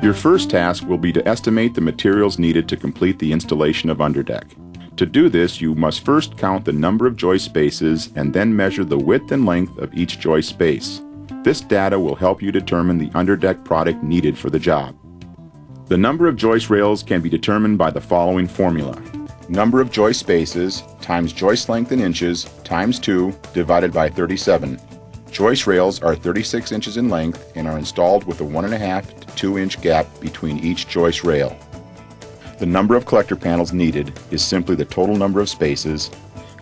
Your first task will be to estimate the materials needed to complete the installation of UnderDeck. To do this, you must first count the number of joist spaces and then measure the width and length of each joist space. This data will help you determine the UnderDeck product needed for the job. The number of joist rails can be determined by the following formula. Number of joist spaces times joist length in inches times 2 divided by 37. Joist rails are 36 inches in length and are installed with a 1.5 to 2 inch gap between each joist rail. The number of collector panels needed is simply the total number of spaces.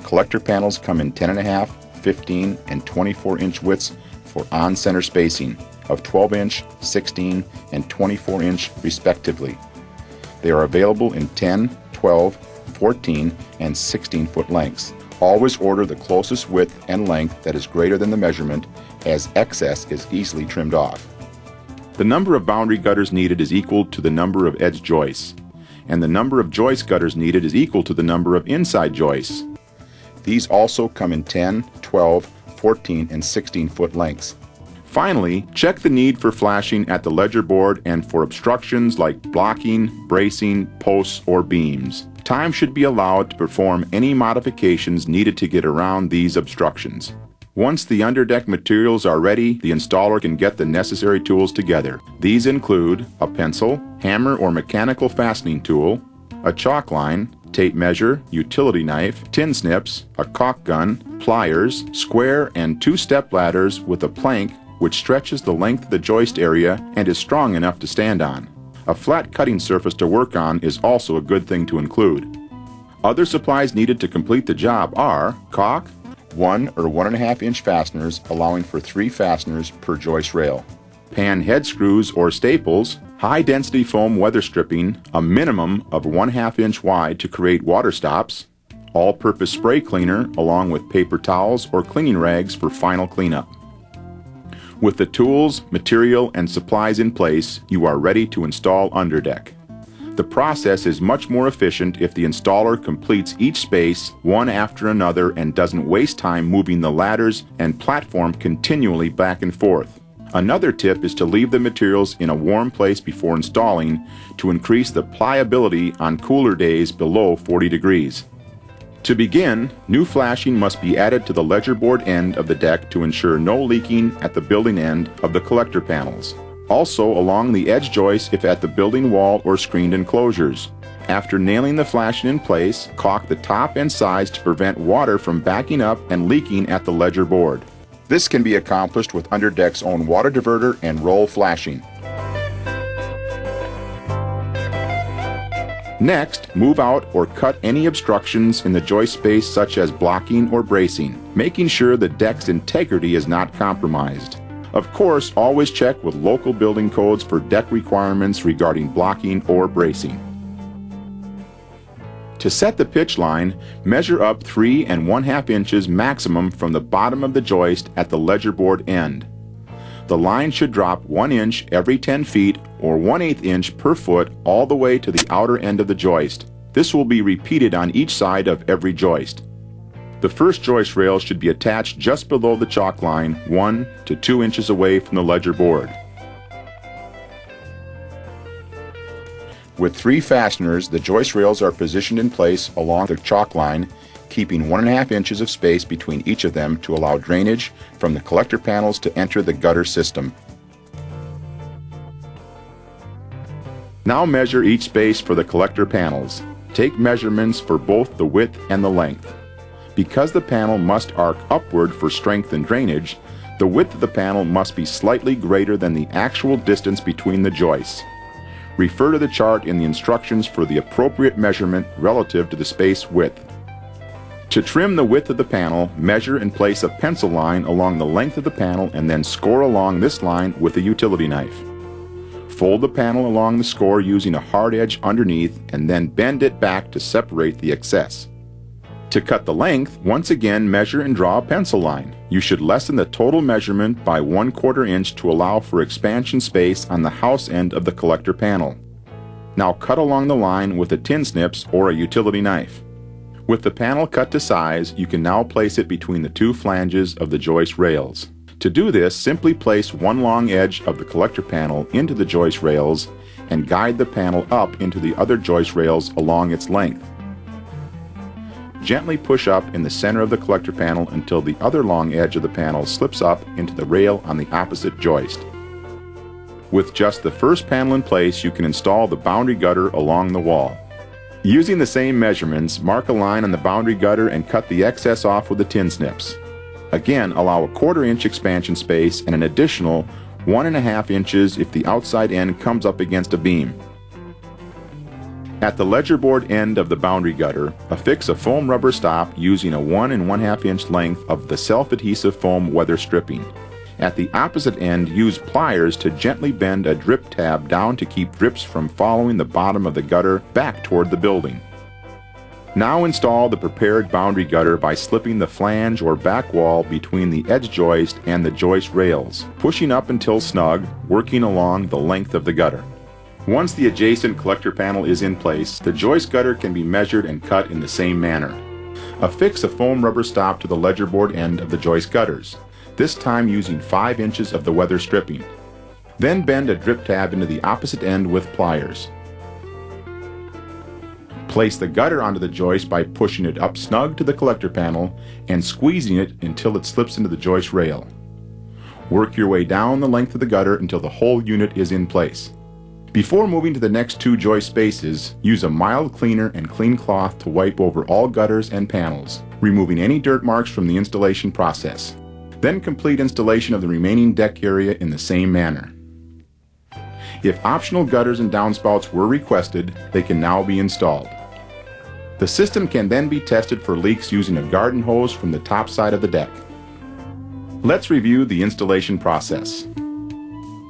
Collector panels come in 10.5, 15, and 24 inch widths for on-center spacing of 12 inch, 16, and 24 inch respectively. They are available in 10, 12, 14, and 16 foot lengths. Always order the closest width and length that is greater than the measurement, as excess is easily trimmed off. The number of boundary gutters needed is equal to the number of edge joists, and the number of joist gutters needed is equal to the number of inside joists. These also come in 10, 12, 14, and 16 foot lengths. Finally, check the need for flashing at the ledger board and for obstructions like blocking, bracing, posts, or beams. Time should be allowed to perform any modifications needed to get around these obstructions. Once the UnderDeck materials are ready, the installer can get the necessary tools together. These include a pencil, hammer or mechanical fastening tool, a chalk line, tape measure, utility knife, tin snips, a caulk gun, pliers, square and 2 step ladders with a plank which stretches the length of the joist area and is strong enough to stand on. A flat cutting surface to work on is also a good thing to include. Other supplies needed to complete the job are caulk, 1 or 1.5 inch fasteners allowing for 3 fasteners per joist rail, pan head screws or staples, high density foam weather stripping, a minimum of 1/2 inch wide to create water stops, all-purpose spray cleaner along with paper towels or cleaning rags for final cleanup. With the tools, material, and supplies in place, you are ready to install UnderDeck. The process is much more efficient if the installer completes each space one after another and doesn't waste time moving the ladders and platform continually back and forth. Another tip is to leave the materials in a warm place before installing to increase the pliability on cooler days below 40 degrees. To begin, new flashing must be added to the ledger board end of the deck to ensure no leaking at the building end of the collector panels. Also along the edge joists if at the building wall or screened enclosures. After nailing the flashing in place, caulk the top and sides to prevent water from backing up and leaking at the ledger board. This can be accomplished with UnderDeck's own water diverter and roll flashing. Next, move out or cut any obstructions in the joist space such as blocking or bracing, making sure the deck's integrity is not compromised. Of course, always check with local building codes for deck requirements regarding blocking or bracing. To set the pitch line, measure up 3 1/2 inches maximum from the bottom of the joist at the ledger board end. The line should drop 1 inch every 10 feet or 1/8 inch per foot all the way to the outer end of the joist. This will be repeated on each side of every joist. The first joist rail should be attached just below the chalk line, 1 to 2 inches away from the ledger board. With 3 fasteners, the joist rails are positioned in place along the chalk line, keeping 1.5 inches of space between each of them to allow drainage from the collector panels to enter the gutter system. Now measure each space for the collector panels. Take measurements for both the width and the length. Because the panel must arc upward for strength and drainage, the width of the panel must be slightly greater than the actual distance between the joists. Refer to the chart in the instructions for the appropriate measurement relative to the space width. To trim the width of the panel, measure and place a pencil line along the length of the panel and then score along this line with a utility knife. Fold the panel along the score using a hard edge underneath and then bend it back to separate the excess. To cut the length, once again measure and draw a pencil line. You should lessen the total measurement by 1/4 inch to allow for expansion space on the house end of the collector panel. Now cut along the line with a tin snips or a utility knife. With the panel cut to size, you can now place it between the 2 flanges of the joist rails. To do this, simply place one long edge of the collector panel into the joist rails and guide the panel up into the other joist rails along its length. Gently push up in the center of the collector panel until the other long edge of the panel slips up into the rail on the opposite joist. With just the first panel in place, you can install the boundary gutter along the wall. Using the same measurements, mark a line on the boundary gutter and cut the excess off with the tin snips. Again, allow a 1/4 inch expansion space and an additional 1.5 inches if the outside end comes up against a beam. At the ledger board end of the boundary gutter, affix a foam rubber stop using a 1 1/2 inch length of the self-adhesive foam weather stripping. At the opposite end, use pliers to gently bend a drip tab down to keep drips from following the bottom of the gutter back toward the building. Now install the prepared boundary gutter by slipping the flange or back wall between the edge joist and the joist rails, pushing up until snug, working along the length of the gutter. Once the adjacent collector panel is in place, the joist gutter can be measured and cut in the same manner. Affix a foam rubber stop to the ledger board end of the joist gutters, this time using 5 inches of the weather stripping. Then bend a drip tab into the opposite end with pliers. Place the gutter onto the joist by pushing it up snug to the collector panel and squeezing it until it slips into the joist rail. Work your way down the length of the gutter until the whole unit is in place. Before moving to the next 2 joist spaces, use a mild cleaner and clean cloth to wipe over all gutters and panels, removing any dirt marks from the installation process. Then complete installation of the remaining deck area in the same manner. If optional gutters and downspouts were requested, they can now be installed. The system can then be tested for leaks using a garden hose from the top side of the deck. Let's review the installation process.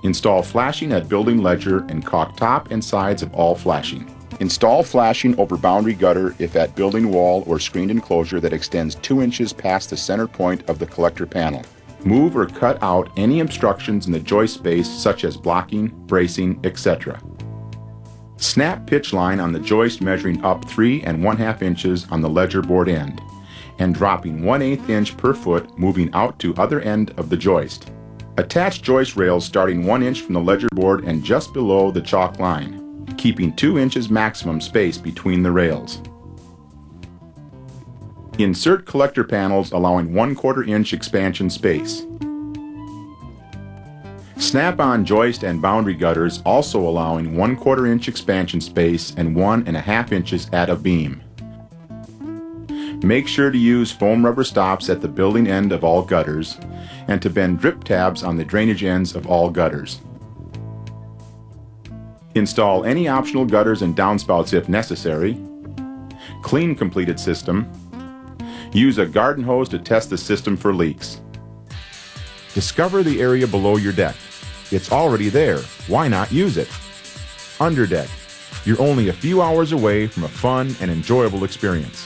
Install flashing at building ledger and caulk top and sides of all flashing. Install flashing over boundary gutter if at building wall or screened enclosure that extends 2 inches past the center point of the collector panel. Move or cut out any obstructions in the joist space such as blocking, bracing, etc. Snap pitch line on the joist measuring up 3 1/2 inches on the ledger board end and dropping 1/8 inch per foot moving out to other end of the joist. Attach joist rails starting 1 inch from the ledger board and just below the chalk line, keeping 2 inches maximum space between the rails. Insert collector panels allowing 1/4 inch expansion space. Snap-on joist and boundary gutters also allowing 1/4 inch expansion space and 1.5 inches at a beam. Make sure to use foam rubber stops at the building end of all gutters and to bend drip tabs on the drainage ends of all gutters. Install any optional gutters and downspouts if necessary. Clean completed system. Use a garden hose to test the system for leaks. Discover the area below your deck. It's already there. Why not use it? UnderDeck. You're only a few hours away from a fun and enjoyable experience.